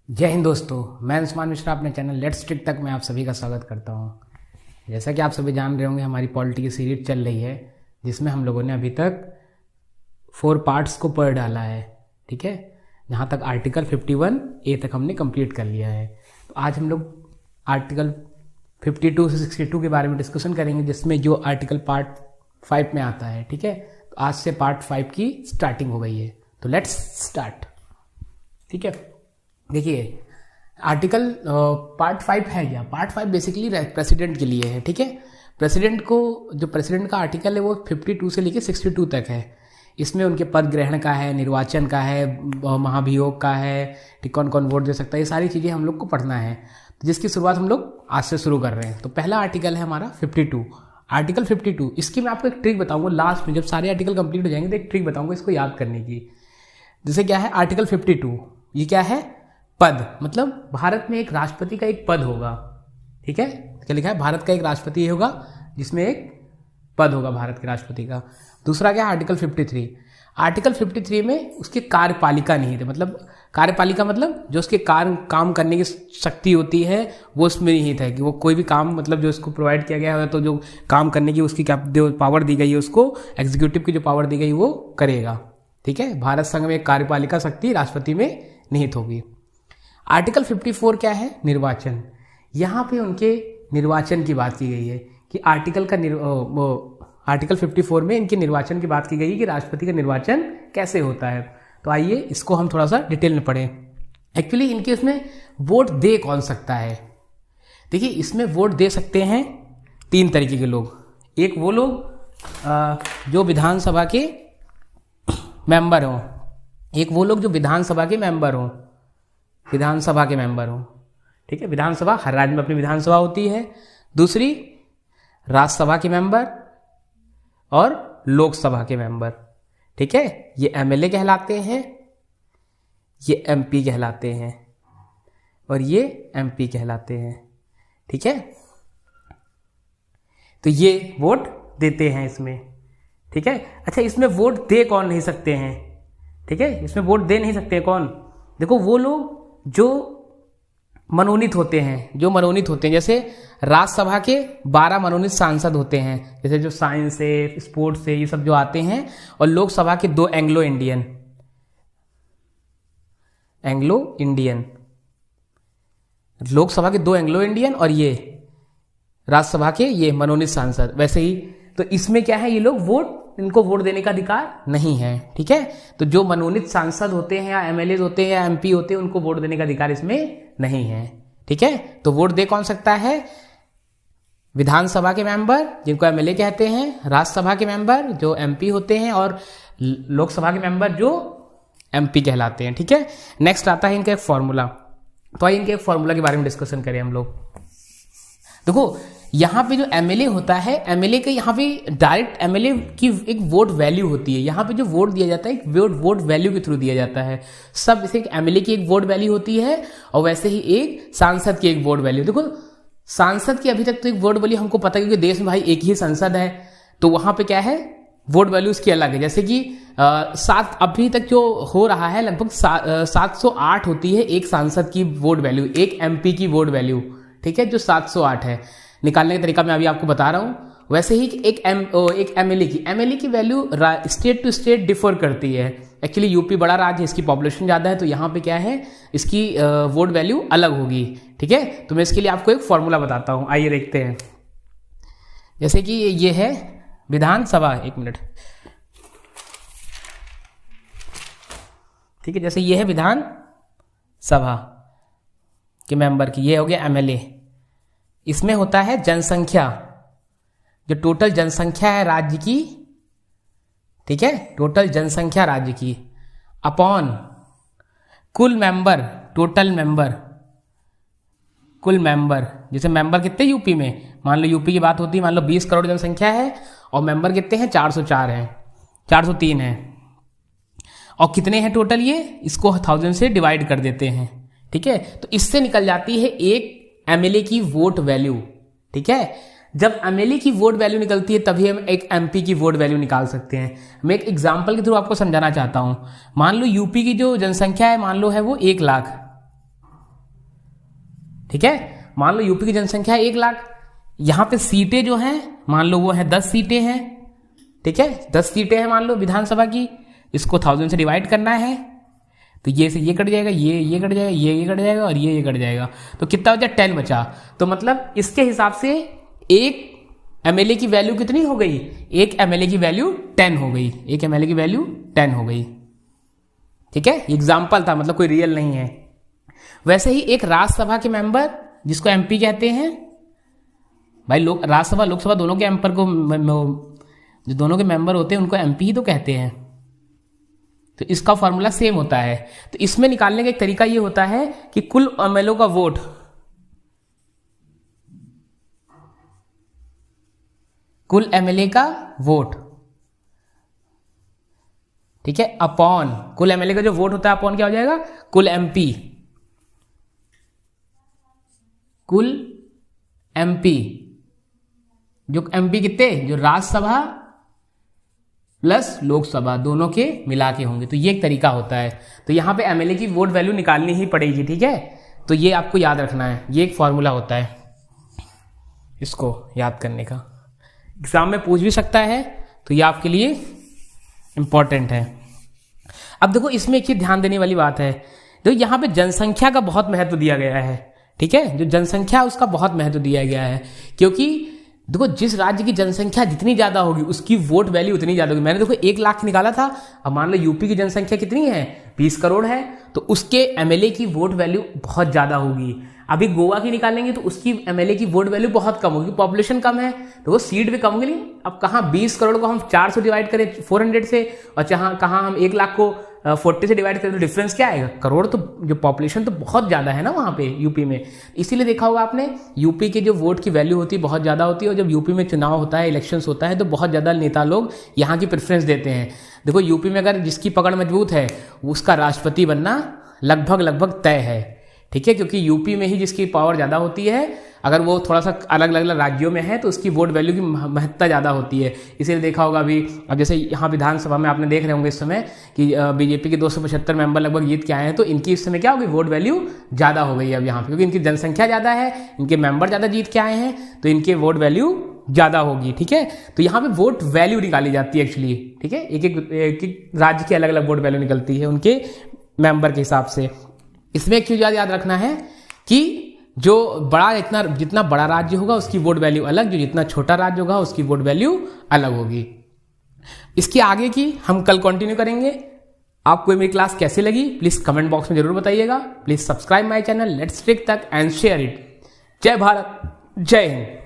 जय हिंद दोस्तों, मैं अंशुमान मिश्रा अपने चैनल लेट्स स्ट्रिक तक मैं आप सभी का स्वागत करता हूं। जैसा कि आप सभी जान रहे होंगे, हमारी पॉलिटी की सीरीज चल रही है जिसमें हम लोगों ने अभी तक 4 पार्ट्स को पढ़ डाला है। ठीक है, जहां तक आर्टिकल 51A तक हमने कंप्लीट कर लिया है। तो आज हम लोग आर्टिकल 52 से 62 के बारे में डिस्कशन करेंगे, जिसमें जो आर्टिकल पार्ट 5 में आता है। ठीक है, तो आज से पार्ट 5 की स्टार्टिंग हो गई है, तो लेट्स स्टार्ट। ठीक है, देखिए आर्टिकल पार्ट 5 है क्या। पार्ट 5 बेसिकली प्रेसिडेंट के लिए है। ठीक है, प्रेसिडेंट को जो प्रेसिडेंट का आर्टिकल है वो 52 से लेके 62 तक है। इसमें उनके पद ग्रहण का है, निर्वाचन का है, महाभियोग का है, कौन कौन वोट दे सकता है, ये सारी चीज़ें हम लोग को पढ़ना है। तो जिसकी शुरुआत हम लोग आज से शुरू कर रहे हैं। तो पहला आर्टिकल है हमारा 52, आर्टिकल 52। इसकी मैं आपको एक ट्रिक बताऊंगा लास्ट में, जब सारे आर्टिकल कंप्लीट हो जाएंगे तो एक ट्रिक बताऊंगा इसको याद करने की। जैसे क्या है आर्टिकल 52, ये क्या है, पद, मतलब भारत में एक राष्ट्रपति का एक पद होगा। ठीक है, क्या लिखा है, भारत का एक राष्ट्रपति होगा जिसमें एक पद होगा भारत के राष्ट्रपति का। दूसरा क्या है आर्टिकल 53, आर्टिकल 53 में उसकी कार्यपालिका नहीं थे, मतलब कार्यपालिका मतलब जो उसके काम करने की शक्ति होती है वो उसमें निहित है कि वो कोई भी काम, मतलब जो उसको प्रोवाइड किया गया है, तो जो काम करने की उसकी जो पावर दी गई है, उसको एग्जीक्यूटिव की जो पावर दी गई वो करेगा। ठीक है, भारत संघ में एक कार्यपालिका शक्ति राष्ट्रपति में निहित होगी। आर्टिकल 54 क्या है, निर्वाचन। यहाँ पे उनके निर्वाचन की बात की गई है कि आर्टिकल 54 में इनके निर्वाचन की बात की गई है कि राष्ट्रपति का निर्वाचन कैसे होता है। तो आइए इसको हम थोड़ा सा डिटेल में पढ़ें। एक्चुअली इनके इसमें वोट दे कौन सकता है। देखिए, इसमें वोट दे सकते हैं 3 तरीके के लोग। एक वो लोग जो विधानसभा के मेंबर हों, एक वो लोग जो विधानसभा के मेंबर हों, विधानसभा के मेंबर हों। ठीक है, विधानसभा हर राज्य में अपनी विधानसभा होती है। दूसरी राज्यसभा के मेंबर और लोकसभा के मेंबर। ठीक है, ये एमएलए कहलाते हैं, ये एमपी कहलाते हैं और ये एमपी कहलाते हैं। ठीक है, तो ये वोट देते हैं इसमें। ठीक है, अच्छा, इसमें वोट दे कौन नहीं सकते हैं। ठीक है, इसमें वोट दे नहीं सकते कौन, देखो वो लोग जो मनोनीत होते हैं, जैसे राज्यसभा के 12 मनोनीत सांसद होते हैं, जैसे जो साइंस से, स्पोर्ट्स से, ये सब जो आते हैं, और लोकसभा के 2 एंग्लो इंडियन, लोकसभा के 2 एंग्लो इंडियन और ये राज्यसभा के ये मनोनीत सांसद। वैसे ही तो इसमें क्या है, ये लोग इनको वोट देने का अधिकार नहीं है। ठीक है, तो जो मनोनीत सांसद होते हैं या एमएलए होते हैं या एमपी होते हैं, उनको वोट देने का अधिकार इसमें नहीं है। ठीक है, तो वोट दे कौन सकता है, विधानसभा के मेंबर जिनको एमएलए कहते हैं, राज्यसभा के मेंबर जो एमपी होते हैं, और लोकसभा के मेंबर जो एमपी कहलाते हैं। ठीक है, नेक्स्ट आता है इनका एक फॉर्मूला। तो आइए इनके एक फॉर्मूला के बारे में डिस्कशन करें हम लोग। देखो, यहाँ पे जो एमएलए होता है, एमएलए के यहाँ पे डायरेक्ट एमएलए की एक वोट वैल्यू होती है। यहाँ पे जो वोट दिया जाता है एक वोट वैल्यू के थ्रू दिया जाता है। सब जैसे एमएलए की एक वोट वैल्यू होती है और वैसे ही एक सांसद की एक वोट वैल्यू। देखो, सांसद की अभी तक तो एक वोट वैल्यू हमको पता है क्योंकि देश में भाई एक ही संसद है, तो वहां पे क्या है, वोट वैल्यू उसकी अलग है। जैसे कि अभी तक जो हो रहा है लगभग 708 होती है एक सांसद की वोट वैल्यू, एक एमपी की वोट वैल्यू। ठीक है, जो 708 है, निकालने का तरीका मैं अभी आपको बता रहा हूं। वैसे ही एक एमएलए की value state to state differ करती है। एक्चुअली यूपी बड़ा राज्य है, इसकी पॉपुलेशन ज्यादा है, तो यहाँ पे क्या है, इसकी वोट वैल्यू अलग होगी। ठीक है, तो मैं इसके लिए आपको एक फॉर्मूला बताता हूं, आइए देखते हैं। जैसे कि ये है विधानसभा, एक मिनट। ठीक है, जैसे ये है विधानसभा के मेंबर की, ये हो गया एमएलए। इसमें होता है जनसंख्या, जो टोटल जनसंख्या है राज्य की। ठीक है, टोटल जनसंख्या राज्य की अपॉन कुल मेंबर, टोटल मेंबर, कुल मेंबर। जैसे मेंबर कितने यूपी में, मान लो यूपी की बात होती है, मान लो 20 करोड़ जनसंख्या है और मेंबर कितने हैं, 404 हैं, 403 हैं, और कितने हैं टोटल, ये इसको 1000 से डिवाइड कर देते हैं। ठीक है, तो इससे निकल जाती है एक एमएलए की वोट वैल्यू। ठीक है, जब एमएलए की वोट वैल्यू निकलती है तभी हम एक एमपी की वोट वैल्यू निकाल सकते हैं। मैं एक एग्जांपल के थ्रू आपको समझाना चाहता हूं। मान लो यूपी की जो जनसंख्या है, मान लो है वो 1 लाख। ठीक है। मान लो यूपी की जनसंख्या है 1 लाख, यहाँ पे सीटें जो हैं मान लो वो है 10 सीटें हैं, ठीक है, 10 सीटें हैं मान लो विधानसभा की, इसको 1000 से डिवाइड करना है, तो ये से ये कट जाएगा, ये कट जाएगा, ये कट जाएगा और ये कट जाएगा, तो कितना बचा 10 बचा। तो मतलब इसके हिसाब से एक एमएलए की वैल्यू कितनी हो गई, एक एमएलए की वैल्यू 10 हो गई, एक एमएलए की वैल्यू 10 हो गई, ठीक है। एग्जाम्पल था, मतलब कोई रियल नहीं है। वैसे ही एक राज्यसभा के मेंबर जिसको एमपी कहते हैं, भाई लोग राज्यसभा लोकसभा दोनों के एम्पर को, जो दोनों के मेंबर होते हैं उनको एमपी ही तो कहते हैं, तो इसका फॉर्मूला सेम होता है। तो इसमें निकालने का एक तरीका ये होता है कि कुल एमएलए का वोट, कुल एमएलए का वोट, ठीक है, अपॉन कुल एमएलए का जो वोट होता है अपॉन क्या हो जाएगा, कुल एमपी, कुल एमपी, जो एमपी कितने, जो राज्यसभा प्लस लोकसभा दोनों के मिला के होंगे, तो ये एक तरीका होता है। तो यहां पे एमएलए की वोट वैल्यू निकालनी ही पड़ेगी, ठीक है। तो ये आपको याद रखना है, ये एक फॉर्मूला होता है, इसको याद करने का, एग्जाम में पूछ भी सकता है, तो ये आपके लिए इंपॉर्टेंट है। अब देखो इसमें एक चीज ध्यान देने वाली बात है, तो यहाँ पे जनसंख्या का बहुत महत्व दिया गया है, ठीक है, जो जनसंख्या उसका बहुत महत्व दिया गया है, क्योंकि देखो जिस राज्य की जनसंख्या जितनी ज्यादा होगी उसकी वोट वैल्यू उतनी ज्यादा होगी। मैंने देखो 1 लाख निकाला था, अब मान लो यूपी की जनसंख्या कितनी है, 20 करोड़ है, तो उसके एमएलए की वोट वैल्यू बहुत ज्यादा होगी। अभी गोवा की निकालेंगे तो उसकी एमएलए की वोट वैल्यू बहुत कम होगी, पॉपुलेशन कम है तो वो सीट भी कम होगी। अब कहाँ 20 करोड़ को हम 4 से डिवाइड करें 400 से, और कहाँ हम 1 लाख को 40 से डिवाइड करें तो डिफरेंस क्या आएगा, करोड़, तो जो पॉपुलेशन तो बहुत ज्यादा है ना वहां पे यूपी में। इसीलिए देखा होगा आपने यूपी के जो वोट की वैल्यू होती है बहुत ज्यादा होती है, और जब यूपी में चुनाव होता है, इलेक्शंस होता है, तो बहुत ज्यादा नेता लोग यहाँ की प्रेफरेंस देते हैं। देखो यूपी में अगर जिसकी पकड़ मजबूत है उसका राष्ट्रपति बनना लगभग तय है, ठीक है, क्योंकि यूपी में ही जिसकी पावर ज्यादा होती है, अगर वो थोड़ा सा अलग अलग राज्यों में है तो उसकी वोट वैल्यू की महत्ता ज्यादा होती है। इसीलिए देखा होगा अभी, अब जैसे यहाँ विधानसभा में आपने देख रहे होंगे इस समय कि बीजेपी के 275 मेंबर लगभग जीत के आए हैं, तो इनकी इस समय क्या होगी, वोट वैल्यू ज्यादा हो गई है अब यहाँ पे, क्योंकि इनकी जनसंख्या ज्यादा है, इनके मेंबर ज्यादा जीत के आए हैं, तो इनके वोट वैल्यू ज्यादा होगी, ठीक है। तो यहाँ पे वोट वैल्यू निकाली जाती है एक्चुअली, ठीक है, एक राज्य की अलग अलग वोट वैल्यू निकलती है उनके मेंबर के हिसाब से। इसमें एक चीज याद रखना है कि जो जितना बड़ा राज्य होगा उसकी वोट वैल्यू अलग, जो जितना छोटा राज्य होगा उसकी वोट वैल्यू अलग होगी। इसके आगे की हम कल कंटिन्यू करेंगे। आपको मेरी क्लास कैसी लगी प्लीज कमेंट बॉक्स में जरूर बताइएगा। Please subscribe my channel let's trick तक एंड शेयर इट। जय भारत, जय हिंद।